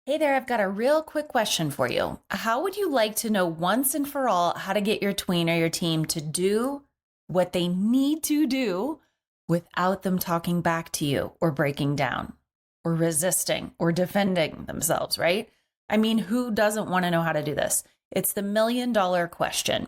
Hey there, I've got a real quick question for you. How would you like to know once and for all how to get your tween or your teen to do what they need to do without them talking back to you or breaking down or resisting or defending themselves, right? I mean, who doesn't want to know how to do this? It's the $1,000,000 question.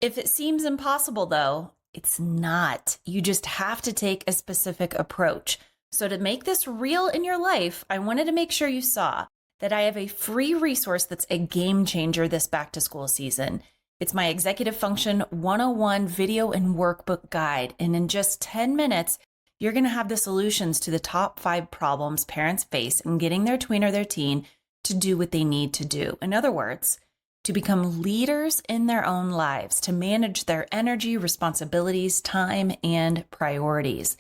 If it seems impossible, though, it's not. You just have to take a specific approach. So to make this real in your life, I wanted to make sure you saw that I have a free resource that's a game changer this back to school season. It's my Executive Function 101 video and workbook guide. And in just 10 minutes, you're going to have the solutions to the top 5 problems parents face in getting their tween or their teen to do what they need to do. In other words, to become leaders in their own lives, to manage their energy, responsibilities, time, and priorities.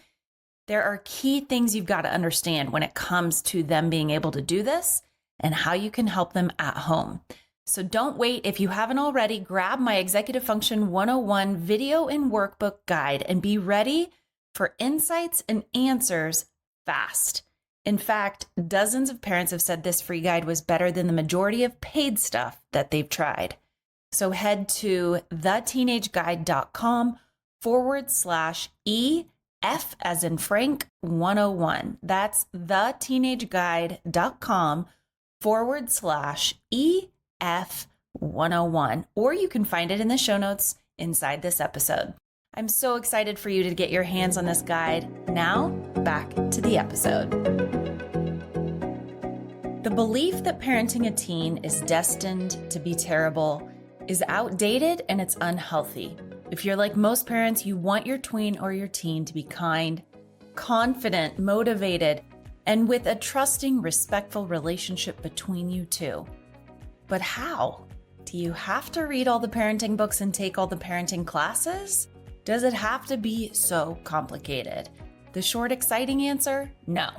There are key things you've got to understand when it comes to them being able to do this and how you can help them at home. So don't wait. If you haven't already, grab my Executive Function 101 video and workbook guide and be ready for insights and answers fast. In fact, dozens of parents have said this free guide was better than the majority of paid stuff that they've tried. So head to theteenageguide.com/EF as in Frank 101. That's theteenageguide.com/EF101. Or you can find it in the show notes inside this episode. I'm so excited for you to get your hands on this guide. Now, back to the episode. The belief that parenting a teen is destined to be terrible is outdated and it's unhealthy. If you're like most parents, you want your tween or your teen to be kind, confident, motivated, and with a trusting, respectful relationship between you two. But how? Do you have to read all the parenting books and take all the parenting classes? Does it have to be so complicated? The short, exciting answer, no.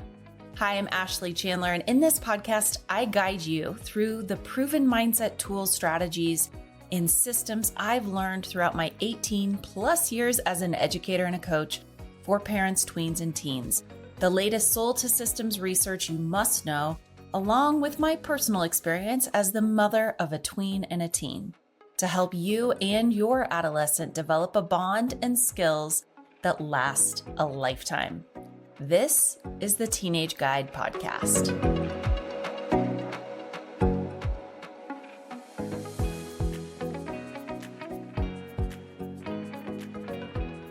Hi, I'm Ashley Chandler, and in this podcast, I guide you through the proven mindset tools, strategies, and systems I've learned throughout my 18 plus years as an educator and a coach for parents, tweens, and teens. The latest soul to systems research you must know, along with my personal experience as the mother of a tween and a teen, to help you and your adolescent develop a bond and skills that last a lifetime. This is the Teenage Guide Podcast.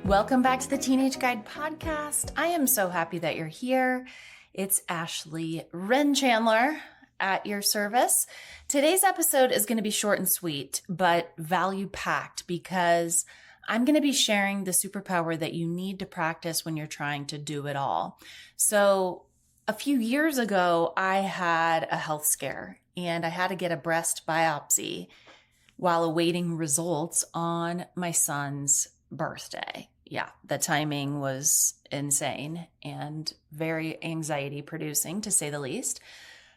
Welcome back to the Teenage Guide Podcast. I am so happy that you're here. It's Ashley Wren Chandler at your service. Today's episode is going to be short and sweet, but value-packed because I'm going to be sharing the superpower that you need to practice when you're trying to do it all. So a few years ago, I had a health scare and I had to get a breast biopsy while awaiting results on my son's birthday. Yeah, the timing was insane and very anxiety producing, to say the least.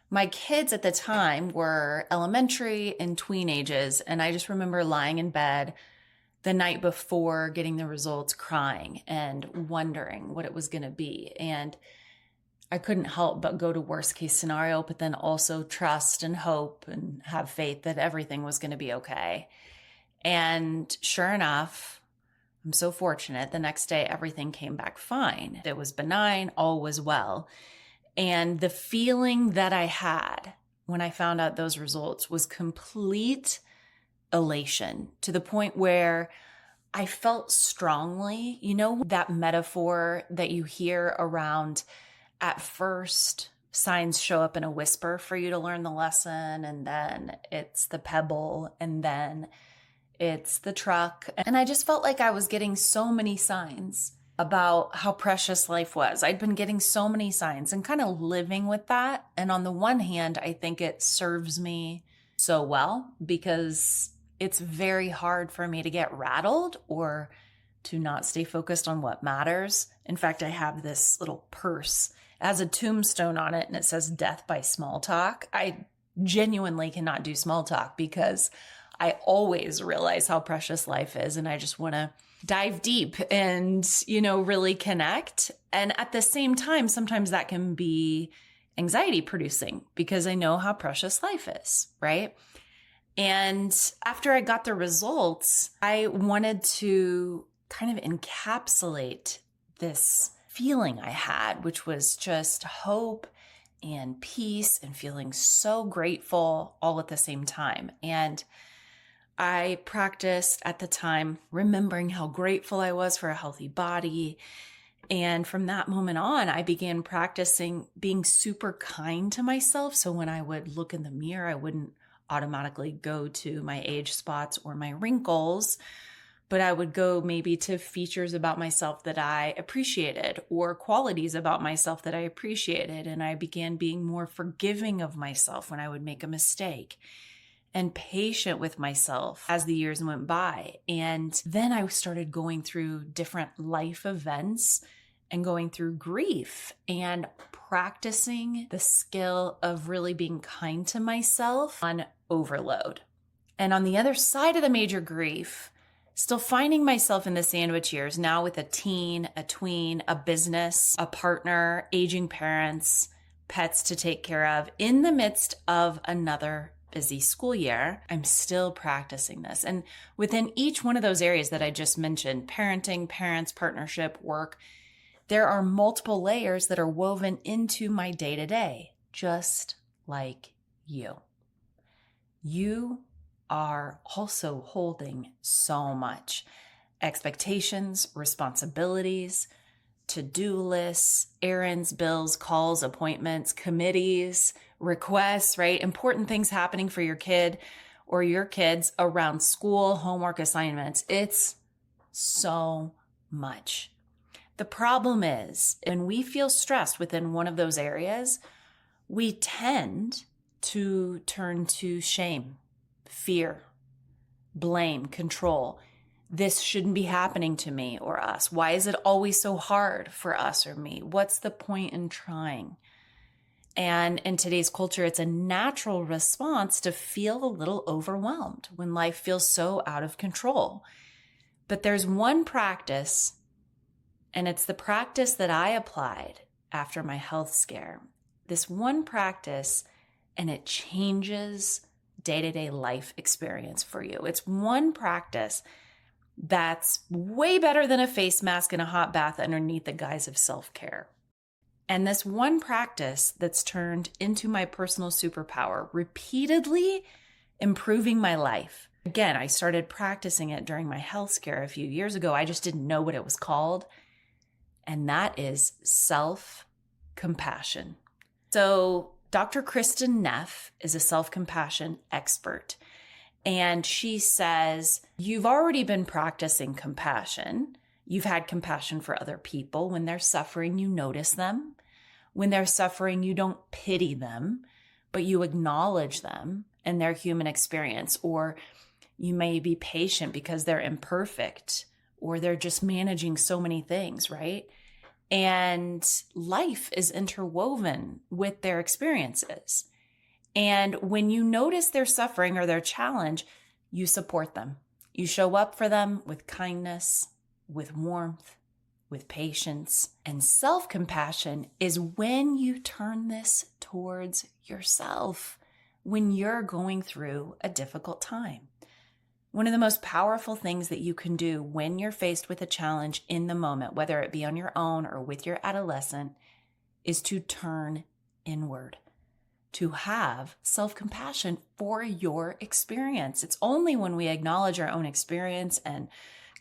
My kids at the time were elementary and tween ages, and I just remember lying in bed the night before getting the results, crying and wondering what it was going to be. And I couldn't help but go to worst case scenario, but then also trust and hope and have faith that everything was going to be okay. And sure enough, I'm so fortunate. The next day, everything came back fine. It was benign, all was well. And the feeling that I had when I found out those results was complete elation, to the point where I felt strongly, that metaphor that you hear around at first signs show up in a whisper for you to learn the lesson, and then it's the pebble, and then it's the truck. And I just felt like I was getting so many signs about how precious life was. I'd been getting so many signs and kind of living with that. And on the one hand, I think it serves me so well because it's very hard for me to get rattled or to not stay focused on what matters. In fact, I have this little purse. It has a tombstone on it and it says death by small talk. I genuinely cannot do small talk because I always realize how precious life is. And I just want to dive deep and, really connect. And at the same time, sometimes that can be anxiety producing because I know how precious life is, right? And after I got the results, I wanted to kind of encapsulate this feeling I had, which was just hope and peace and feeling so grateful all at the same time. And I practiced at the time remembering how grateful I was for a healthy body. And from that moment on, I began practicing being super kind to myself. So when I would look in the mirror, I wouldn't automatically go to my age spots or my wrinkles, but I would go maybe to features about myself that I appreciated or qualities about myself that I appreciated. And I began being more forgiving of myself when I would make a mistake and patient with myself as the years went by. And then I started going through different life events and going through grief and practicing the skill of really being kind to myself on overload. And on the other side of the major grief, still finding myself in the sandwich years, now with a teen, a tween, a business, a partner, aging parents, pets to take care of, in the midst of another busy school year, I'm still practicing this. And within each one of those areas that I just mentioned, parenting, parents, partnership, work, there are multiple layers that are woven into my day-to-day, just like you. You are also holding so much. Expectations, responsibilities, to-do lists, errands, bills, calls, appointments, committees, requests, right? Important things happening for your kid or your kids around school, homework, assignments. It's so much. The problem is when we feel stressed within one of those areas, we tend to turn to shame, fear, blame, control. This shouldn't be happening to me or us. Why is it always so hard for us or me? What's the point in trying? And in today's culture, it's a natural response to feel a little overwhelmed when life feels so out of control. But there's one practice, and it's the practice that I applied after my health scare. This one practice, and it changes day-to-day life experience for you. It's one practice that's way better than a face mask and a hot bath underneath the guise of self-care. And this one practice that's turned into my personal superpower, repeatedly improving my life. Again, I started practicing it during my health scare a few years ago. I just didn't know what it was called. And that is self-compassion. So Dr. Kristen Neff is a self-compassion expert. And she says, you've already been practicing compassion. You've had compassion for other people. When they're suffering, you notice them. When they're suffering, you don't pity them, but you acknowledge them and their human experience. Or you may be patient because they're imperfect or they're just managing so many things, right? And life is interwoven with their experiences. And when you notice their suffering or their challenge, you support them. You show up for them with kindness, with warmth, with patience. And self-compassion is when you turn this towards yourself when you're going through a difficult time. One of the most powerful things that you can do when you're faced with a challenge in the moment, whether it be on your own or with your adolescent, is to turn inward, to have self-compassion for your experience. It's only when we acknowledge our own experience and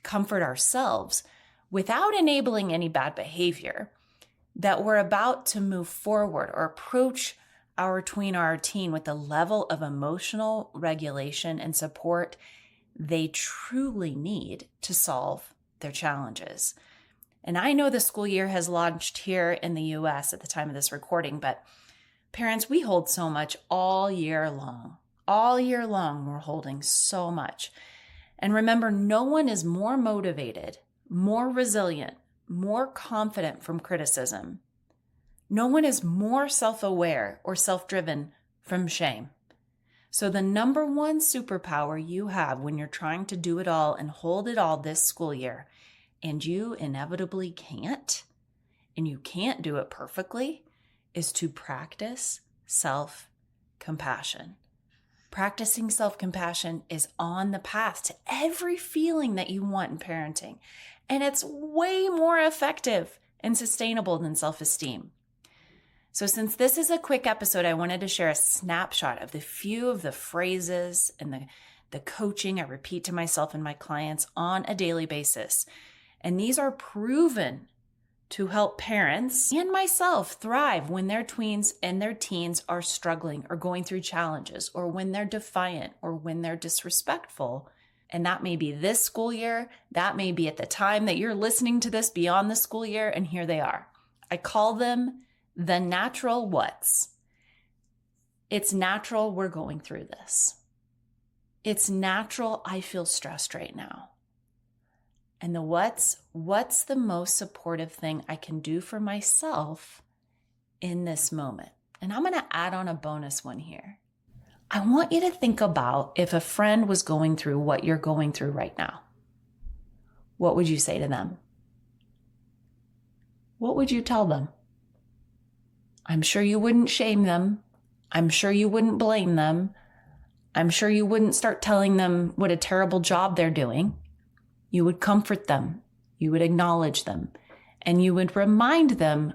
comfort ourselves without enabling any bad behavior that we're about to move forward or approach our tween or our teen with the level of emotional regulation and support they truly need to solve their challenges. And I know the school year has launched here in the US at the time of this recording, but parents, we hold so much all year long. All year long, we're holding so much. And remember, no one is more motivated, more resilient, more confident from criticism. No one is more self-aware or self-driven from shame. So the number one superpower you have when you're trying to do it all and hold it all this school year, and you inevitably can't, and you can't do it perfectly, is to practice self-compassion. Practicing self-compassion is on the path to every feeling that you want in parenting. And it's way more effective and sustainable than self-esteem. So since this is a quick episode, I wanted to share a snapshot of the few of the phrases and the coaching I repeat to myself and my clients on a daily basis. And these are proven to help parents and myself thrive when their tweens and their teens are struggling or going through challenges, or when they're defiant or when they're disrespectful. And that may be this school year, that may be at the time that you're listening to this beyond the school year, and here they are. I call them the natural what's. It's natural we're going through this. It's natural I feel stressed right now. And the what's the most supportive thing I can do for myself in this moment? And I'm going to add on a bonus one here. I want you to think about if a friend was going through what you're going through right now. What would you say to them? What would you tell them? I'm sure you wouldn't shame them. I'm sure you wouldn't blame them. I'm sure you wouldn't start telling them what a terrible job they're doing. You would comfort them. You would acknowledge them. And you would remind them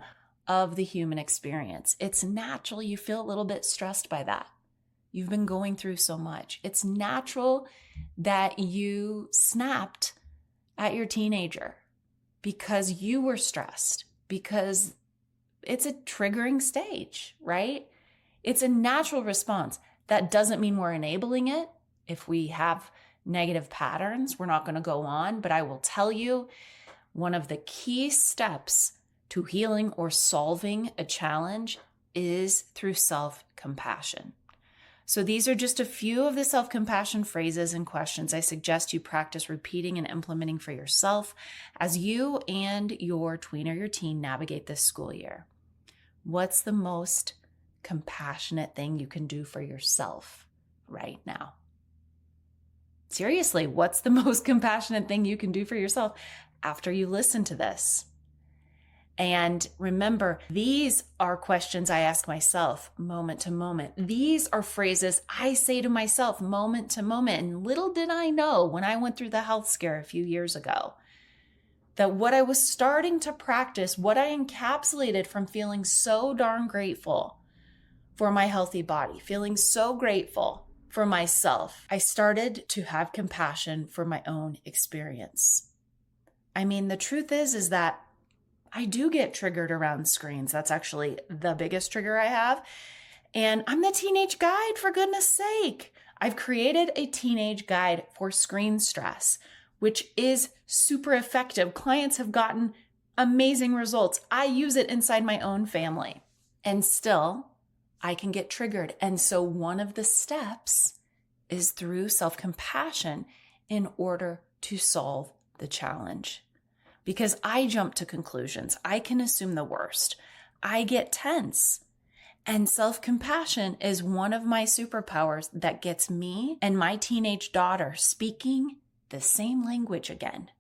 of the human experience. It's natural you feel a little bit stressed by that. You've been going through so much. It's natural that you snapped at your teenager because you were stressed, because it's a triggering stage, right? It's a natural response. That doesn't mean we're enabling it. If we have negative patterns, we're not going to go on. But I will tell you, one of the key steps to healing or solving a challenge is through self-compassion. So these are just a few of the self-compassion phrases and questions I suggest you practice repeating and implementing for yourself as you and your tween or your teen navigate this school year. What's the most compassionate thing you can do for yourself right now? Seriously, what's the most compassionate thing you can do for yourself after you listen to this? And remember, these are questions I ask myself moment to moment. These are phrases I say to myself moment to moment. And little did I know when I went through the health scare a few years ago, that what I was starting to practice, what I encapsulated from feeling so darn grateful for my healthy body, feeling so grateful for myself, I started to have compassion for my own experience. I mean, the truth is that I do get triggered around screens. That's actually the biggest trigger I have. And I'm the teenage guide, for goodness sake. I've created a teenage guide for screen stress, which is super effective. Clients have gotten amazing results. I use it inside my own family. And still, I can get triggered. And so one of the steps is through self-compassion in order to solve the challenge. Because I jump to conclusions. I can assume the worst. I get tense. And self-compassion is one of my superpowers that gets me and my teenage daughter speaking the same language again.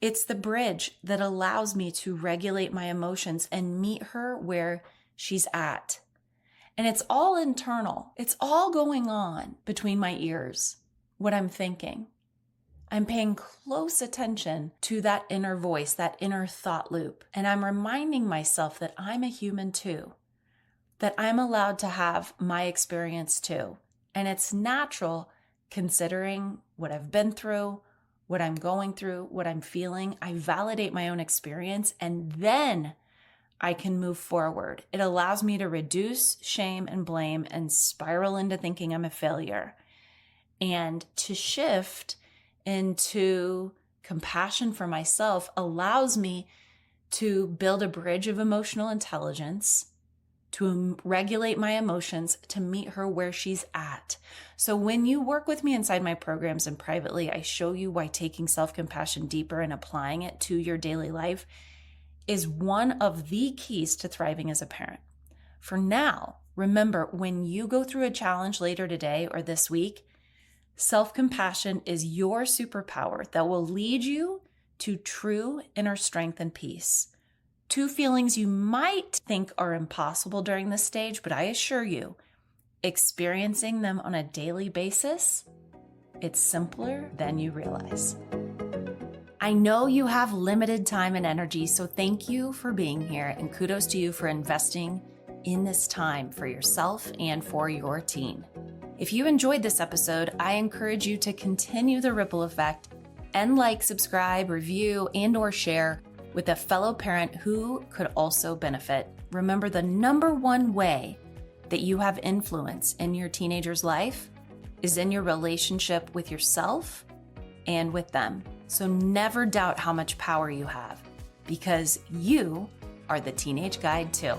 It's the bridge that allows me to regulate my emotions and meet her where she's at. And it's all internal. It's all going on between my ears, what I'm thinking. I'm paying close attention to that inner voice, that inner thought loop. And I'm reminding myself that I'm a human too, that I'm allowed to have my experience too. And it's natural considering what I've been through, what I'm going through, what I'm feeling. I validate my own experience and then I can move forward. It allows me to reduce shame and blame and spiral into thinking I'm a failure and to shift into compassion for myself allows me to build a bridge of emotional intelligence, to regulate my emotions, to meet her where she's at. So when you work with me inside my programs and privately, I show you why taking self-compassion deeper and applying it to your daily life is one of the keys to thriving as a parent. For now, remember, when you go through a challenge later today or this week, self-compassion is your superpower that will lead you to true inner strength and peace, Two feelings you might think are impossible during this stage, but I assure you, experiencing them on a daily basis, it's simpler than you realize. I know you have limited time and energy, so thank you for being here and kudos to you for investing in this time for yourself and for your teen. If you enjoyed this episode, I encourage you to continue the ripple effect and subscribe, review, and/or share with a fellow parent who could also benefit. Remember, the number one way that you have influence in your teenager's life is in your relationship with yourself and with them. So never doubt how much power you have, because you are the teenage guide too.